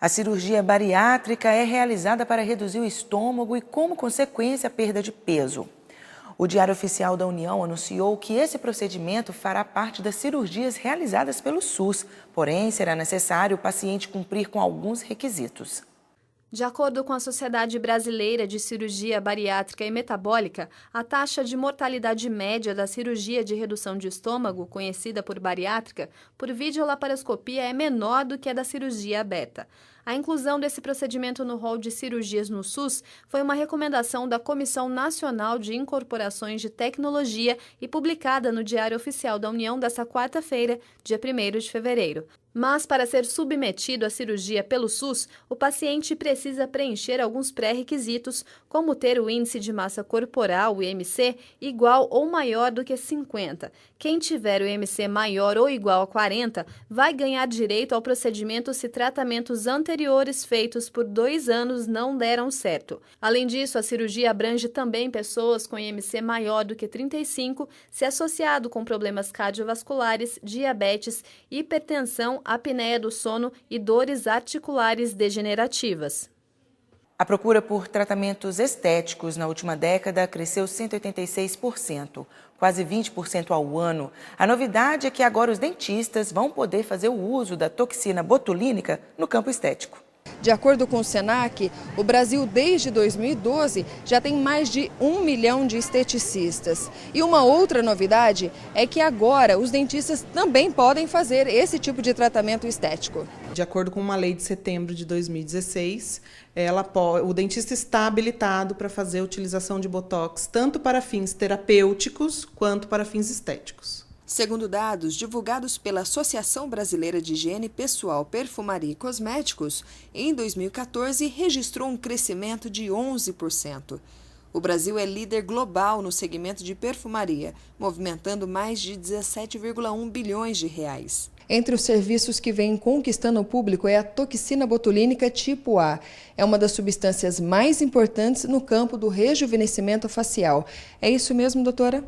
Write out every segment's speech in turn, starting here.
A cirurgia bariátrica é realizada para reduzir o estômago e, como consequência, a perda de peso. O Diário Oficial da União anunciou que esse procedimento fará parte das cirurgias realizadas pelo SUS, porém será necessário o paciente cumprir com alguns requisitos. De acordo com a Sociedade Brasileira de Cirurgia Bariátrica e Metabólica, a taxa de mortalidade média da cirurgia de redução de estômago, conhecida por bariátrica, por videolaparoscopia é menor do que a da cirurgia aberta. A inclusão desse procedimento no rol de cirurgias no SUS foi uma recomendação da Comissão Nacional de Incorporações de Tecnologia e publicada no Diário Oficial da União desta quarta-feira, dia 1º de fevereiro. Mas, para ser submetido à cirurgia pelo SUS, o paciente precisa preencher alguns pré-requisitos, como ter o índice de massa corporal, o IMC, igual ou maior do que 50. Quem tiver o IMC maior ou igual a 40 vai ganhar direito ao procedimento se tratamentos anteriores feitos por 2 anos não deram certo. Além disso, a cirurgia abrange também pessoas com IMC maior do que 35, se associado com problemas cardiovasculares, diabetes, hipertensão, apneia do sono e dores articulares degenerativas. A procura por tratamentos estéticos na última década cresceu 186%, quase 20% ao ano. A novidade é que agora os dentistas vão poder fazer o uso da toxina botulínica no campo estético. De acordo com o Senac, o Brasil, desde 2012, já tem mais de 1 milhão de esteticistas. E uma outra novidade é que agora os dentistas também podem fazer esse tipo de tratamento estético. De acordo com uma lei de setembro de 2016, o dentista está habilitado para fazer a utilização de botox tanto para fins terapêuticos quanto para fins estéticos. Segundo dados divulgados pela Associação Brasileira de Higiene Pessoal, Perfumaria e Cosméticos, em 2014 registrou um crescimento de 11%. O Brasil é líder global no segmento de perfumaria, movimentando mais de 17,1 bilhões de reais. Entre os serviços que vêm conquistando o público é a toxina botulínica tipo A. É uma das substâncias mais importantes no campo do rejuvenescimento facial. É isso mesmo, doutora?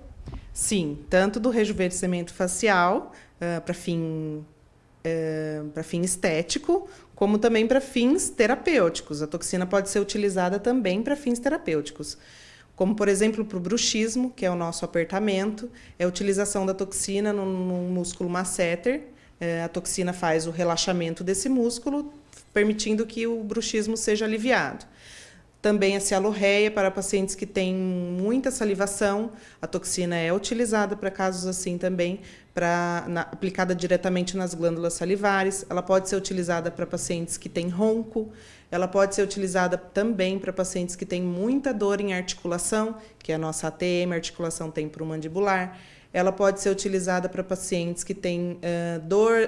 Sim, tanto do rejuvenescimento facial para fim estético, como também para fins terapêuticos. A toxina pode ser utilizada também para fins terapêuticos, como, por exemplo, para o bruxismo, que é o nosso apertamento, é a utilização da toxina no músculo masseter. A toxina faz o relaxamento desse músculo, permitindo que o bruxismo seja aliviado. Também a cialorreia para pacientes que têm muita salivação. A toxina é utilizada para casos assim também, aplicada diretamente nas glândulas salivares. Ela pode ser utilizada para pacientes que têm ronco. Ela pode ser utilizada também para pacientes que têm muita dor em articulação, que é a nossa ATM, articulação temporomandibular. Ela pode ser utilizada para pacientes que têm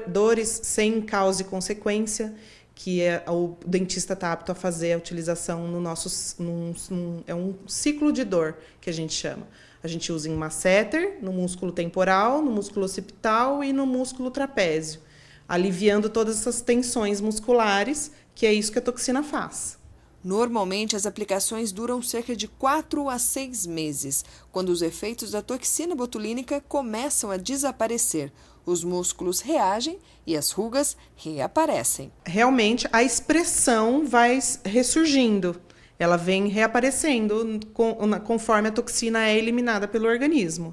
dores sem causa e consequência, que o dentista está apto a fazer a utilização no é um ciclo de dor que a gente chama. A gente usa em masseter, no músculo temporal, no músculo occipital e no músculo trapézio, aliviando todas essas tensões musculares, que é isso que a toxina faz. Normalmente, as aplicações duram cerca de 4 a 6 meses, quando os efeitos da toxina botulínica começam a desaparecer. Os músculos reagem e as rugas reaparecem. Realmente, a expressão vai ressurgindo. Ela vem reaparecendo conforme a toxina é eliminada pelo organismo.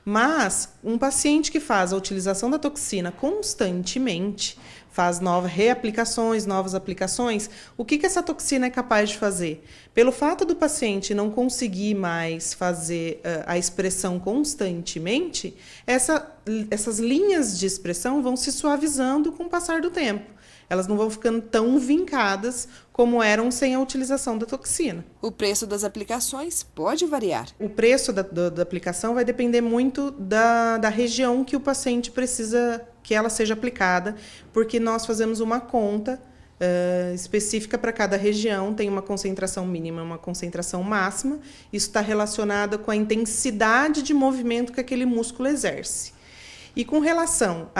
Mas um paciente que faz a utilização da toxina constantemente, faz reaplicações, novas aplicações, o que essa toxina é capaz de fazer? Pelo fato do paciente não conseguir mais fazer a expressão constantemente, essas linhas de expressão vão se suavizando com o passar do tempo. Elas não vão ficando tão vincadas como eram sem a utilização da toxina. O preço das aplicações pode variar. O preço da aplicação vai depender muito da região que o paciente precisa que ela seja aplicada, porque nós fazemos uma conta específica para cada região, tem uma concentração mínima, uma concentração máxima. Isso está relacionado com a intensidade de movimento que aquele músculo exerce. E com relação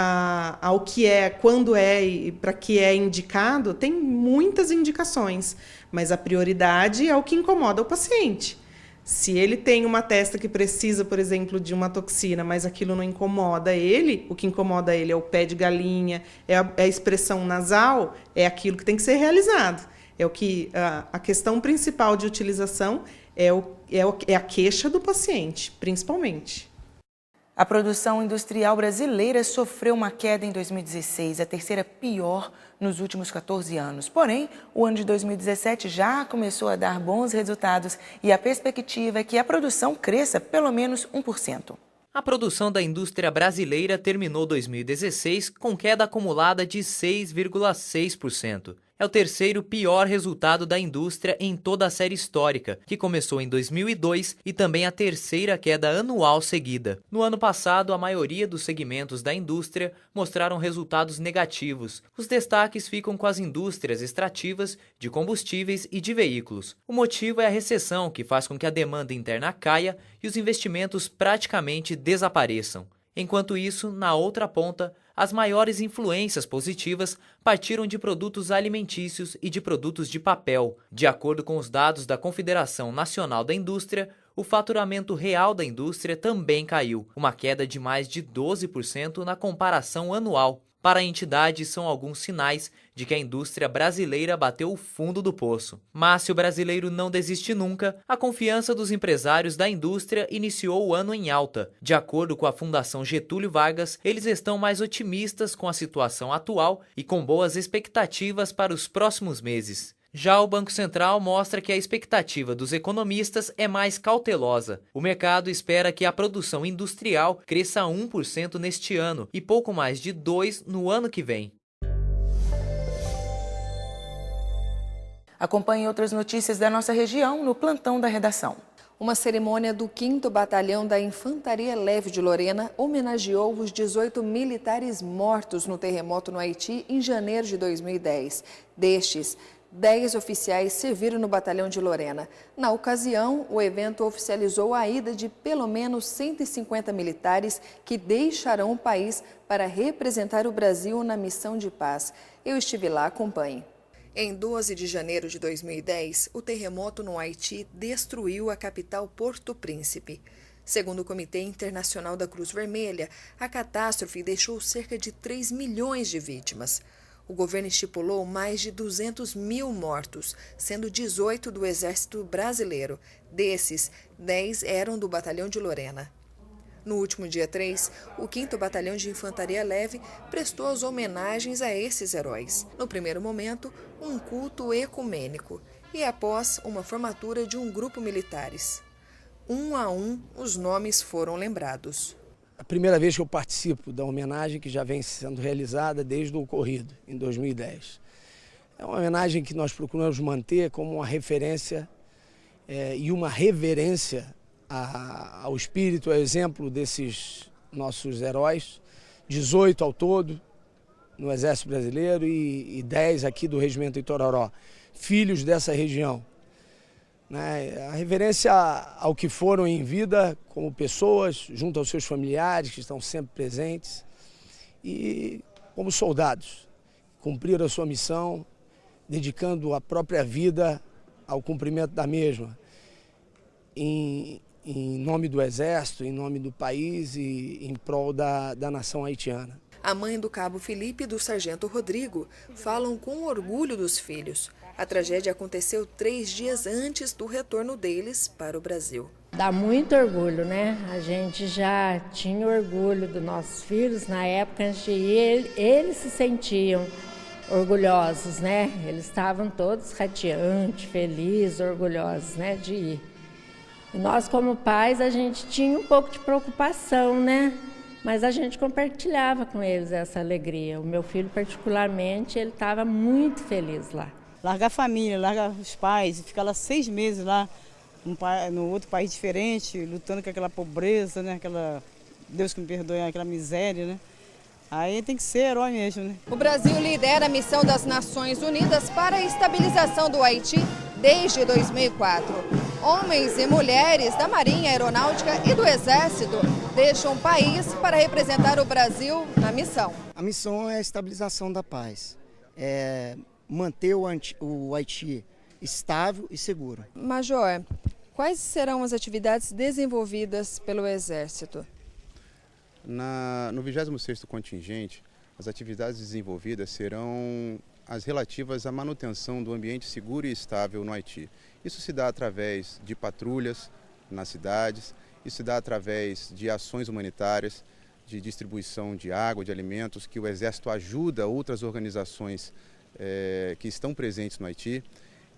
ao que é, quando é e para que é indicado, tem muitas indicações, mas a prioridade é o que incomoda o paciente. Se ele tem uma testa que precisa, por exemplo, de uma toxina, mas aquilo não incomoda ele, o que incomoda ele é o pé de galinha, é a expressão nasal, é aquilo que tem que ser realizado. É o que a questão principal de utilização é a queixa do paciente, principalmente. A produção industrial brasileira sofreu uma queda em 2016, a terceira pior nos últimos 14 anos. Porém, o ano de 2017 já começou a dar bons resultados e a perspectiva é que a produção cresça pelo menos 1%. A produção da indústria brasileira terminou 2016 com queda acumulada de 6,6%. É o terceiro pior resultado da indústria em toda a série histórica, que começou em 2002 e também a terceira queda anual seguida. No ano passado, a maioria dos segmentos da indústria mostraram resultados negativos. Os destaques ficam com as indústrias extrativas, de combustíveis e de veículos. O motivo é a recessão, que faz com que a demanda interna caia e os investimentos praticamente desapareçam. Enquanto isso, na outra ponta, as maiores influências positivas partiram de produtos alimentícios e de produtos de papel. De acordo com os dados da Confederação Nacional da Indústria, o faturamento real da indústria também caiu, uma queda de mais de 12% na comparação anual. Para a entidade, são alguns sinais de que a indústria brasileira bateu o fundo do poço. Mas se o brasileiro não desiste nunca, a confiança dos empresários da indústria iniciou o ano em alta. De acordo com a Fundação Getúlio Vargas, eles estão mais otimistas com a situação atual e com boas expectativas para os próximos meses. Já o Banco Central mostra que a expectativa dos economistas é mais cautelosa. O mercado espera que a produção industrial cresça 1% neste ano e pouco mais de 2% no ano que vem. Acompanhe outras notícias da nossa região no plantão da redação. Uma cerimônia do 5º Batalhão da Infantaria Leve de Lorena homenageou os 18 militares mortos no terremoto no Haiti em janeiro de 2010. Destes, 10 oficiais serviram no Batalhão de Lorena. Na ocasião, o evento oficializou a ida de pelo menos 150 militares que deixarão o país para representar o Brasil na missão de paz. Eu estive lá, acompanhe. Em 12 de janeiro de 2010, o terremoto no Haiti destruiu a capital Porto Príncipe. Segundo o Comitê Internacional da Cruz Vermelha, a catástrofe deixou cerca de 3 milhões de vítimas. O governo estipulou mais de 200 mil mortos, sendo 18 do Exército Brasileiro. Desses, 10 eram do Batalhão de Lorena. No último dia 3, o 5º Batalhão de Infantaria Leve prestou as homenagens a esses heróis. No primeiro momento, um culto ecumênico e após uma formatura de um grupo militares. Um a um, os nomes foram lembrados. A primeira vez que eu participo da homenagem que já vem sendo realizada desde o ocorrido, em 2010. É uma homenagem que nós procuramos manter como uma referência e uma reverência ao espírito, ao exemplo desses nossos heróis, 18 ao todo no Exército Brasileiro e 10 aqui do Regimento Itororó, filhos dessa região. A reverência ao que foram em vida como pessoas, junto aos seus familiares que estão sempre presentes e como soldados, cumpriram a sua missão, dedicando a própria vida ao cumprimento da mesma, em nome do Exército, em nome do país e em prol da nação haitiana. A mãe do cabo Felipe e do sargento Rodrigo falam com orgulho dos filhos. A tragédia aconteceu 3 dias antes do retorno deles para o Brasil. Dá muito orgulho, né? A gente já tinha orgulho dos nossos filhos. Na época, antes de ir, eles se sentiam orgulhosos, né? Eles estavam todos radiantes, felizes, orgulhosos, né, de ir. E nós, como pais, a gente tinha um pouco de preocupação, né? Mas a gente compartilhava com eles essa alegria. O meu filho, particularmente, ele estava muito feliz lá. Largar a família, largar os pais, ficar lá 6 meses lá, no outro país diferente, lutando com aquela pobreza, né? Aquela, Deus que me perdoe, aquela miséria, né? Aí tem que ser herói mesmo, né? O Brasil lidera a missão das Nações Unidas para a estabilização do Haiti desde 2004. Homens e mulheres da Marinha, Aeronáutica e do Exército deixam o país para representar o Brasil na missão. A missão é a estabilização da paz, manter o Haiti estável e seguro. Major, Quais serão as atividades desenvolvidas pelo Exército? No 26º contingente, as atividades desenvolvidas serão as relativas à manutenção do ambiente seguro e estável no Haiti. Isso se dá através de patrulhas nas cidades, isso se dá através de ações humanitárias, de distribuição de água, de alimentos, que o Exército ajuda outras organizações que estão presentes no Haiti,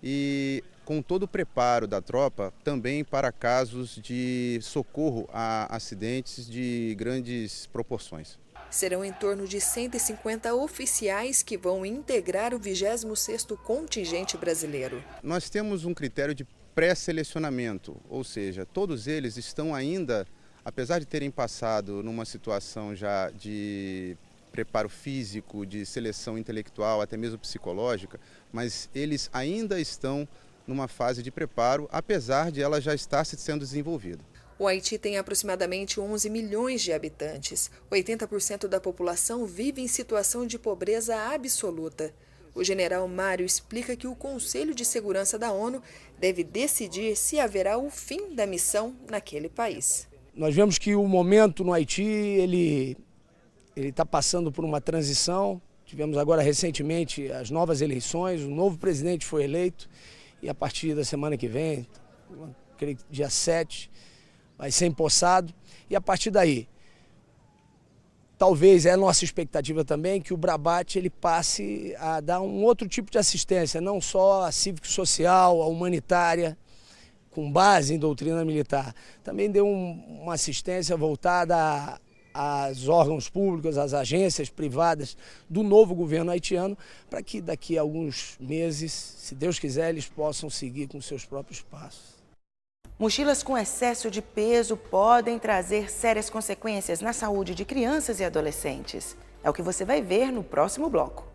e com todo o preparo da tropa também para casos de socorro a acidentes de grandes proporções. Serão em torno de 150 oficiais que vão integrar o 26º contingente brasileiro. Nós temos um critério de pré-selecionamento, ou seja, todos eles estão ainda, apesar de terem passado numa situação já de preparo físico, de seleção intelectual, até mesmo psicológica, mas eles ainda estão numa fase de preparo, apesar de ela já estar sendo desenvolvida. O Haiti tem aproximadamente 11 milhões de habitantes. 80% da população vive em situação de pobreza absoluta. O general Mário explica que o Conselho de Segurança da ONU deve decidir se haverá o fim da missão naquele país. Nós vemos que o momento no Haiti, ele está passando por uma transição. Tivemos agora recentemente as novas eleições, o novo presidente foi eleito e a partir da semana que vem, creio que dia 7, vai ser empossado, e a partir daí, talvez é a nossa expectativa também que o Brabate ele passe a dar um outro tipo de assistência, não só a cívico-social, a humanitária, com base em doutrina militar. Também deu uma assistência voltada aos órgãos públicos, às agências privadas do novo governo haitiano, para que daqui a alguns meses, se Deus quiser, eles possam seguir com seus próprios passos. Mochilas com excesso de peso podem trazer sérias consequências na saúde de crianças e adolescentes. É o que você vai ver no próximo bloco.